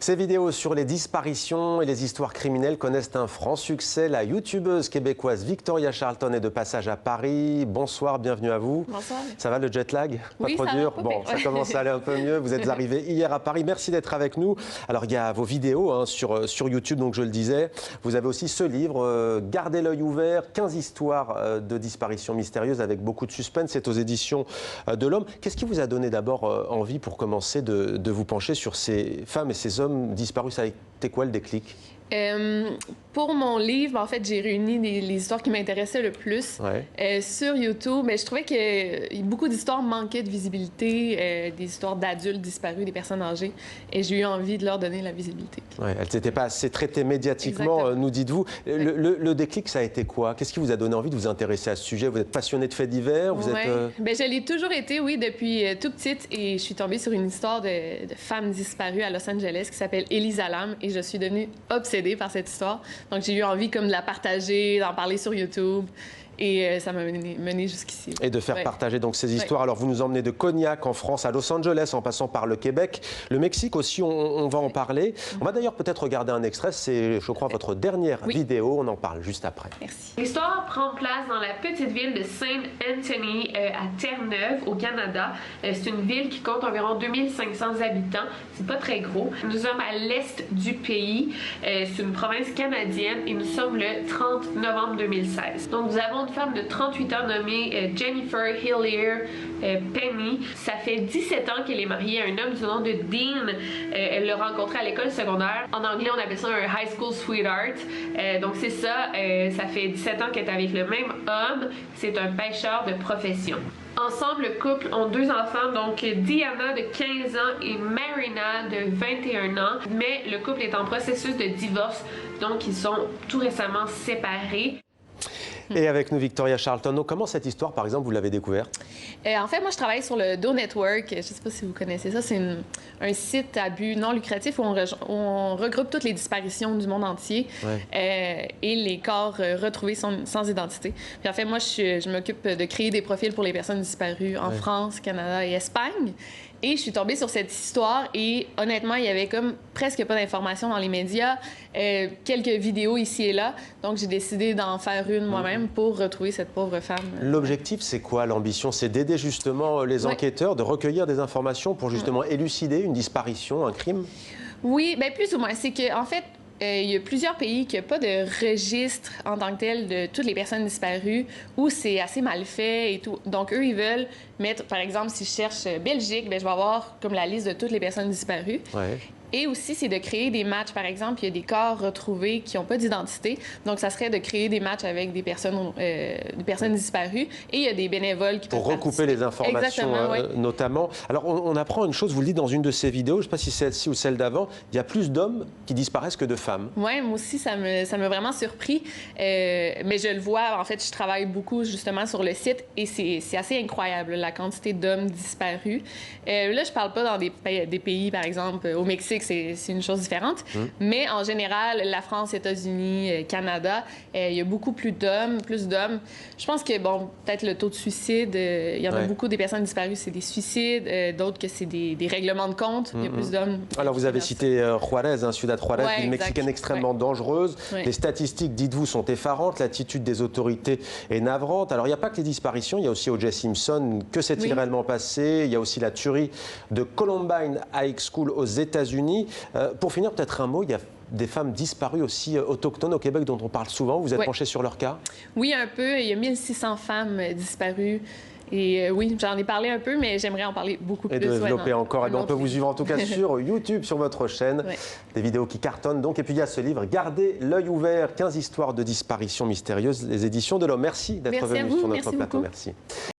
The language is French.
Ces vidéos sur les disparitions et les histoires criminelles connaissent un franc succès. La youtubeuse québécoise Victoria Charlton est de passage à Paris. Bonsoir, bienvenue à vous. Bonsoir. Ça va le jet lag? Pas oui, trop ça dur? va, Bon, ça commence à aller un peu mieux. Vous êtes arrivé hier à Paris. Merci d'être avec nous. Alors, il y a vos vidéos sur YouTube, donc je le disais. Vous avez aussi ce livre, Gardez l'œil ouvert, 15 histoires de disparitions mystérieuses avec beaucoup de suspense. C'est aux éditions de l'Homme. Qu'est-ce qui vous a donné d'abord envie, pour commencer, de vous pencher sur ces femmes et ces hommes disparus? Ça a été quoi le déclic? Pour mon livre, en fait, j'ai réuni les histoires qui m'intéressaient le plus sur YouTube. Mais je trouvais que beaucoup d'histoires manquaient de visibilité, des histoires d'adultes disparus, des personnes âgées. Et j'ai eu envie de leur donner la visibilité. Ouais, elles n'étaient pas assez traitées médiatiquement, nous dites-vous. Le déclic, ça a été quoi? Qu'est-ce qui vous a donné envie de vous intéresser à ce sujet? Vous êtes passionnée de faits divers? Vous êtes, Bien, je l'ai toujours été, oui, depuis toute petite. Et je suis tombée sur une histoire de femme disparue à Los Angeles qui s'appelle Elisa Lam. Et je suis devenue obsédée par cette histoire. Donc, j'ai eu envie comme de la partager, d'en parler sur YouTube. Et ça m'a mené jusqu'ici. Et de faire partager donc ces histoires. Alors, vous nous emmenez de Cognac en France à Los Angeles, en passant par le Québec. Le Mexique aussi, on va en parler. On va d'ailleurs peut-être regarder un extrait. C'est, je crois, votre dernière vidéo. On en parle juste après. Merci. L'histoire prend place dans la petite ville de Saint Anthony, à Terre-Neuve, au Canada. C'est une ville qui compte environ 2500 habitants. C'est pas très gros. Nous sommes à l'est du pays. C'est une province canadienne et nous sommes le 30 novembre 2016. Donc, nous avons une femme de 38 ans nommée Jennifer Hillier Penny. Ça fait 17 ans qu'elle est mariée à un homme du nom de Dean. Elle l'a rencontré à l'école secondaire. En anglais, on appelle ça un high school sweetheart. Donc c'est ça, ça fait 17 ans qu'elle est avec le même homme. C'est un pêcheur de profession. Ensemble, le couple ont 2 enfants, donc Diana de 15 ans et Marina de 21 ans. Mais le couple est en processus de divorce, donc ils sont tout récemment séparés. Et avec nous, Victoria Charlton. Comment cette histoire, par exemple, vous l'avez découverte? En fait, moi, je travaille sur le Doe Network. Je ne sais pas si vous connaissez ça. C'est un site à but non lucratif où on regroupe toutes les disparitions du monde entier et les corps retrouvés sans identité. Puis en fait, moi, je m'occupe de créer des profils pour les personnes disparues en France, Canada et Espagne. Et je suis tombée sur cette histoire et honnêtement, il y avait comme presque pas d'informations dans les médias, quelques vidéos ici et là. Donc, j'ai décidé d'en faire une moi-même pour retrouver cette pauvre femme. L'objectif, c'est quoi? L'ambition, c'est d'aider justement les enquêteurs, de recueillir des informations pour justement élucider une disparition, un crime? Oui, bien plus ou moins. C'est qu'en fait, il y a plusieurs pays qui n'ont pas de registre en tant que tel de toutes les personnes disparues, où c'est assez mal fait et tout. Donc, eux, ils veulent mettre, par exemple, si je cherche Belgique, bien, je vais avoir comme la liste de toutes les personnes disparues. Et aussi, c'est de créer des matchs. Par exemple, il y a des corps retrouvés qui n'ont pas d'identité. Donc, ça serait de créer des matchs avec des personnes disparues. Et il y a des bénévoles qui peuvent recouper les informations, notamment. Alors, on apprend une chose, vous le dites dans une de ces vidéos, je ne sais pas si c'est celle-ci ou celle d'avant, il y a plus d'hommes qui disparaissent que de femmes. Oui, moi aussi, ça m'a vraiment surpris. Mais je le vois, en fait, je travaille beaucoup justement sur le site et c'est assez incroyable, la quantité d'hommes disparus. Là, je ne parle pas dans des pays, par exemple, au Mexique, c'est une chose différente. Mais en général, la France, États-Unis, Canada, il y a beaucoup plus d'hommes. Je pense que, bon, peut-être le taux de suicide, il y en a beaucoup des personnes disparues, c'est des suicides, d'autres que c'est des règlements de compte. Il y a plus d'hommes. Alors, vous avez cité Juarez, Ciudad Juarez, une mexicaine extrêmement dangereuse. Les statistiques, dites-vous, sont effarantes. L'attitude des autorités est navrante. Alors, il n'y a pas que les disparitions, il y a aussi O.J. Simpson. Que s'est-il réellement passé? Il y a aussi la tuerie de Columbine High School aux États-Unis. Pour finir, peut-être un mot, il y a des femmes disparues aussi autochtones au Québec dont on parle souvent. Vous êtes penché sur leur cas? Oui, un peu. Il y a 1600 femmes disparues. Et oui, j'en ai parlé un peu, mais j'aimerais en parler beaucoup plus. Et de développer encore. Et on peut vous suivre en tout cas sur YouTube, sur votre chaîne. Des vidéos qui cartonnent donc. Et puis il y a ce livre, Gardez l'œil ouvert, 15 histoires de disparitions mystérieuses, les éditions de l'Homme. Merci d'être venu sur notre plateau. Merci.